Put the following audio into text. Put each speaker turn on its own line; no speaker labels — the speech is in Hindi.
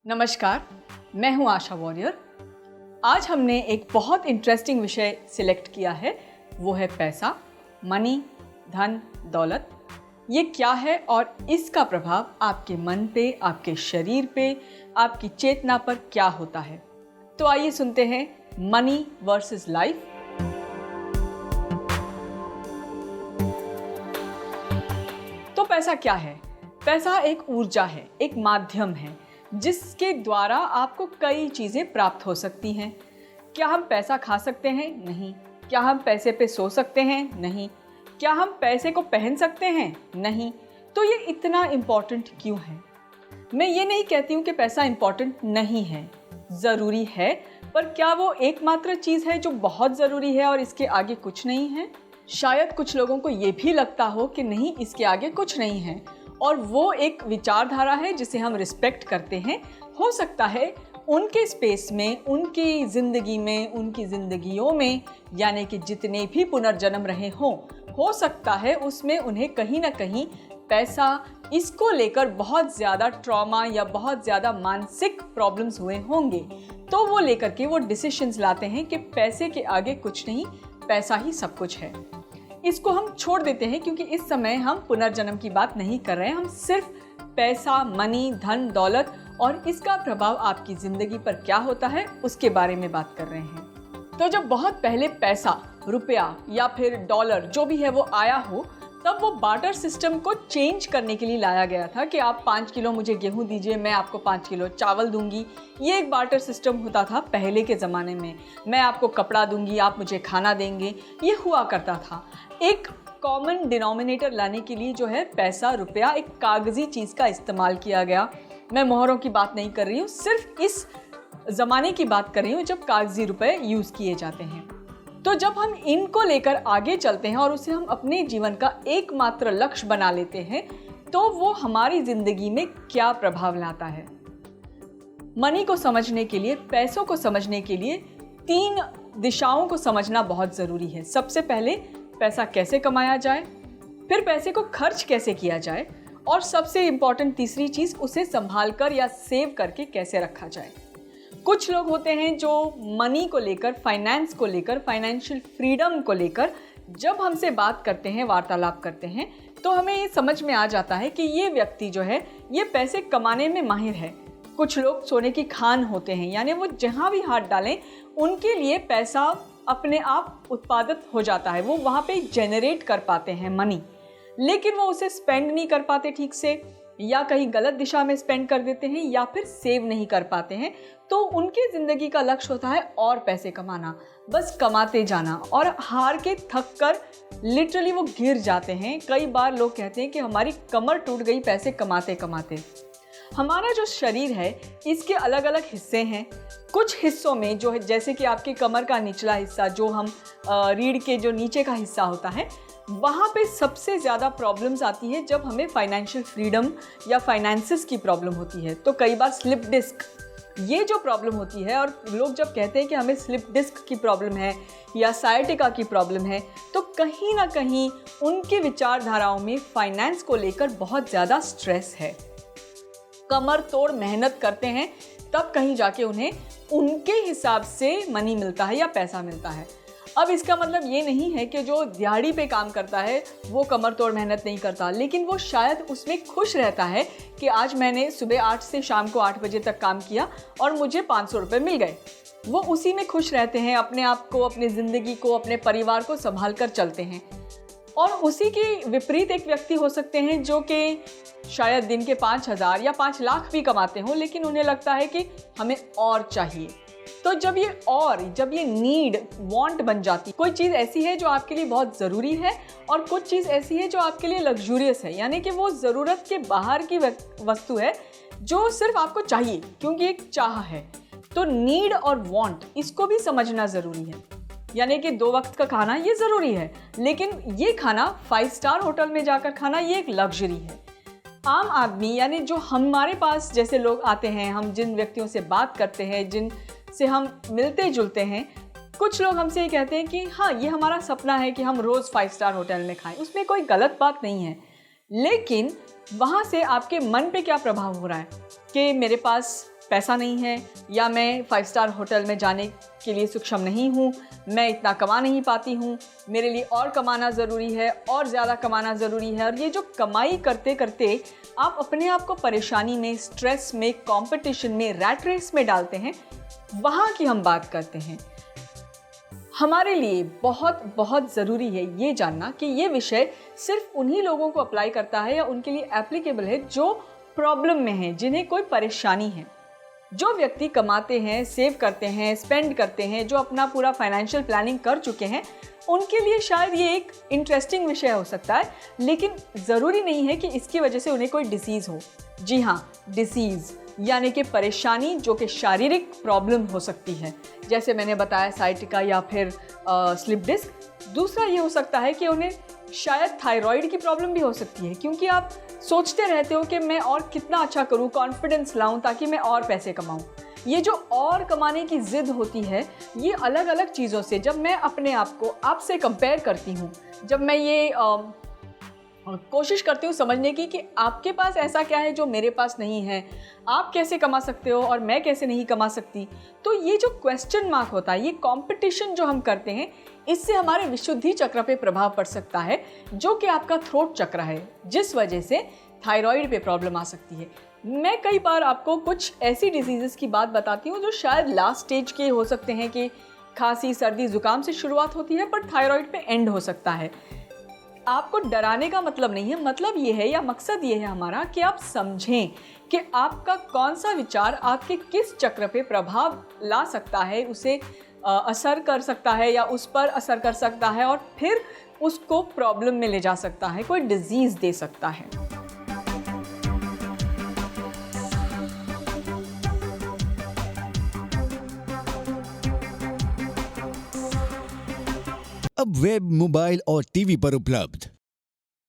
नमस्कार, मैं हूं आशा वॉरियर। आज हमने एक बहुत इंटरेस्टिंग विषय सिलेक्ट किया है, वो है पैसा, मनी, धन, दौलत। ये क्या है और इसका प्रभाव आपके मन पे, आपके शरीर पे, आपकी चेतना पर क्या होता है। तो आइए सुनते हैं मनी वर्सेस लाइफ। तो पैसा क्या है? पैसा एक ऊर्जा है, एक माध्यम है जिसके द्वारा आपको कई चीज़ें प्राप्त हो सकती हैं। क्या हम पैसा खा सकते हैं? नहीं। क्या हम पैसे पे सो सकते हैं? नहीं। क्या हम पैसे को पहन सकते हैं? नहीं। तो ये इतना इम्पॉर्टेंट क्यों है? मैं ये नहीं कहती हूँ कि पैसा इम्पॉर्टेंट नहीं है, ज़रूरी है, पर क्या वो एकमात्र चीज़ है जो बहुत ज़रूरी है और इसके आगे कुछ नहीं है? शायद कुछ लोगों को ये भी लगता हो कि नहीं, इसके आगे कुछ नहीं है, और वो एक विचारधारा है जिसे हम रिस्पेक्ट करते हैं। हो सकता है उनके स्पेस में, उनकी ज़िंदगी में, उनकी ज़िंदगियों में, यानी कि जितने भी पुनर्जन्म रहे हों, हो सकता है उसमें उन्हें कहीं ना कहीं पैसा, इसको लेकर बहुत ज़्यादा ट्रॉमा या बहुत ज़्यादा मानसिक प्रॉब्लम्स हुए होंगे। तो वो लेकर के वो डिसीशंस लाते हैं कि पैसे के आगे कुछ नहीं, पैसा ही सब कुछ है। इसको हम छोड़ देते हैं क्योंकि इस समय हम पुनर्जन्म की बात नहीं कर रहे हैं। हम सिर्फ पैसा, मनी, धन, दौलत और इसका प्रभाव आपकी ज़िंदगी पर क्या होता है उसके बारे में बात कर रहे हैं। तो जब बहुत पहले पैसा, रुपया या फिर डॉलर जो भी है वो आया हो, तब वो बार्टर सिस्टम को चेंज करने के लिए लाया गया था कि आप 5 किलो मुझे गेहूं दीजिए, मैं आपको 5 किलो चावल दूंगी। ये एक बार्टर सिस्टम होता था पहले के ज़माने में। मैं आपको कपड़ा दूंगी, आप मुझे खाना देंगे, ये हुआ करता था। एक कॉमन डिनोमिनेटर लाने के लिए जो है पैसा, रुपया, एक कागज़ी चीज़ का इस्तेमाल किया गया। मैं मोहरों की बात नहीं कर रही हूँ, सिर्फ इस ज़माने की बात कर रही हूँ जब कागज़ी रुपए यूज़ किए जाते हैं। तो जब हम इनको लेकर आगे चलते हैं और उसे हम अपने जीवन का एकमात्र लक्ष्य बना लेते हैं, तो वो हमारी ज़िंदगी में क्या प्रभाव लाता है। मनी को समझने के लिए, पैसों को समझने के लिए 3 दिशाओं को समझना बहुत ज़रूरी है। सबसे पहले पैसा कैसे कमाया जाए, फिर पैसे को खर्च कैसे किया जाए, और सबसे इम्पॉर्टेंट तीसरी चीज़, उसे संभाल कर या सेव करके कैसे रखा जाए। कुछ लोग होते हैं जो मनी को लेकर, फाइनेंस को लेकर, फाइनेंशियल फ्रीडम को लेकर जब हमसे बात करते हैं, वार्तालाप करते हैं, तो हमें ये समझ में आ जाता है कि ये व्यक्ति जो है ये पैसे कमाने में माहिर है। कुछ लोग सोने की खान होते हैं, यानी वो जहाँ भी हाथ डालें उनके लिए पैसा अपने आप उत्पादित हो जाता है। वो वहाँ पे जनरेट कर पाते हैं मनी, लेकिन वो उसे स्पेंड नहीं कर पाते ठीक से, या कहीं गलत दिशा में स्पेंड कर देते हैं, या फिर सेव नहीं कर पाते हैं। तो उनके ज़िंदगी का लक्ष्य होता है और पैसे कमाना, बस कमाते जाना, और हार के थक कर लिटरली वो गिर जाते हैं। कई बार लोग कहते हैं कि हमारी कमर टूट गई पैसे कमाते कमाते। हमारा जो शरीर है इसके अलग अलग हिस्से हैं। कुछ हिस्सों में जो है, जैसे कि आपके कमर का निचला हिस्सा, जो हम रीढ़ के जो नीचे का हिस्सा होता है, वहाँ पे सबसे ज़्यादा प्रॉब्लम्स आती है जब हमें फाइनेंशियल फ्रीडम या फाइनेंसिस की प्रॉब्लम होती है। तो कई बार स्लिप डिस्क, ये जो प्रॉब्लम होती है, और लोग जब कहते हैं कि हमें स्लिप डिस्क की प्रॉब्लम है या साइटिका की प्रॉब्लम है, तो कहीं ना कहीं उनकी विचारधाराओं में फाइनेंस को लेकर बहुत ज़्यादा स्ट्रेस है। कमर तोड़ मेहनत करते हैं तब कहीं जाके उन्हें उनके हिसाब से मनी मिलता है या पैसा मिलता है। अब इसका मतलब ये नहीं है कि जो दिहाड़ी पे काम करता है वो कमर तोड़ मेहनत नहीं करता, लेकिन वो शायद उसमें खुश रहता है कि आज मैंने सुबह 8 से शाम को 8 बजे तक काम किया और मुझे 500 रुपये मिल गए। वो उसी में खुश रहते हैं, अपने आप को, अपनी ज़िंदगी को, अपने परिवार को संभाल कर चलते हैं। और उसी के विपरीत एक व्यक्ति हो सकते हैं जो कि शायद दिन के 5,000 या 5 लाख भी कमाते हों, लेकिन उन्हें लगता है कि हमें और चाहिए। तो जब ये नीड, वांट बन जाती, कोई चीज़ ऐसी है जो आपके लिए बहुत ज़रूरी है और कुछ चीज़ ऐसी है जो आपके लिए लग्जूरियस है, यानी कि वो ज़रूरत के बाहर की वस्तु है जो सिर्फ आपको चाहिए क्योंकि एक चाह है। तो नीड और वांट, इसको भी समझना ज़रूरी है। यानी कि 2 वक्त का खाना ये ज़रूरी है, लेकिन ये खाना 5 स्टार होटल में जाकर खाना ये एक लग्जरी है। आम आदमी, यानी जो हमारे पास जैसे लोग आते हैं, हम जिन व्यक्तियों से बात करते हैं, जिन से हम मिलते जुलते हैं, कुछ लोग हमसे ये कहते हैं कि हाँ, ये हमारा सपना है कि हम रोज़ 5 स्टार होटल में खाएं। उसमें कोई गलत बात नहीं है, लेकिन वहाँ से आपके मन पे क्या प्रभाव हो रहा है कि मेरे पास पैसा नहीं है, या मैं 5 स्टार होटल में जाने के लिए सक्षम नहीं हूँ, मैं इतना कमा नहीं पाती हूँ, मेरे लिए और कमाना ज़रूरी है, और ज़्यादा कमाना ज़रूरी है। और ये जो कमाई करते करते आप अपने आप को परेशानी में, स्ट्रेस में, कंपटीशन में, रैट रेस में डालते हैं, वहाँ की हम बात करते हैं। हमारे लिए बहुत बहुत ज़रूरी है ये जानना कि ये विषय सिर्फ उन्हीं लोगों को अप्लाई करता है या उनके लिए एप्लीकेबल है जो प्रॉब्लम में हैं, जिन्हें कोई परेशानी है। जो व्यक्ति कमाते हैं, सेव करते हैं, स्पेंड करते हैं, जो अपना पूरा फाइनेंशियल प्लानिंग कर चुके हैं, उनके लिए शायद ये एक इंटरेस्टिंग विषय हो सकता है, लेकिन ज़रूरी नहीं है कि इसकी वजह से उन्हें कोई डिसीज़ हो। जी हाँ, डिसीज़ यानी कि परेशानी जो कि शारीरिक प्रॉब्लम हो सकती है, जैसे मैंने बताया साइटिका या फिर स्लिप डिस्क। दूसरा ये हो सकता है कि उन्हें शायद थायराइड की प्रॉब्लम भी हो सकती है, क्योंकि आप सोचते रहते हो कि मैं और कितना अच्छा करूं, कॉन्फिडेंस लाऊं ताकि मैं और पैसे कमाऊं। ये जो और कमाने की ज़िद होती है, ये अलग अलग चीज़ों से, जब मैं अपने आप को आपसे कंपेयर करती हूँ, जब मैं ये कोशिश करती हूँ समझने की कि आपके पास ऐसा क्या है जो मेरे पास नहीं है, आप कैसे कमा सकते हो और मैं कैसे नहीं कमा सकती, तो ये जो क्वेश्चन मार्क होता है, ये कंपटीशन जो हम करते हैं, इससे हमारे विशुद्धि चक्र पे प्रभाव पड़ सकता है, जो कि आपका थ्रोट चक्र है, जिस वजह से थायराइड पे प्रॉब्लम आ सकती है। मैं कई बार आपको कुछ ऐसी डिजीज़ की बात बताती हूँ जो शायद लास्ट स्टेज के हो सकते हैं, कि खांसी, सर्दी, जुकाम से शुरुआत होती है पर थायराइड पे एंड हो सकता है। आपको डराने का मतलब नहीं है, मतलब ये है या मकसद ये है हमारा कि आप समझें कि आपका कौन सा विचार आपके किस चक्र पे प्रभाव ला सकता है, उसे असर कर सकता है या उस पर असर कर सकता है, और फिर उसको प्रॉब्लम में ले जा सकता है, कोई डिजीज़ दे सकता है।
अब वेब, मोबाइल और टीवी पर उपलब्ध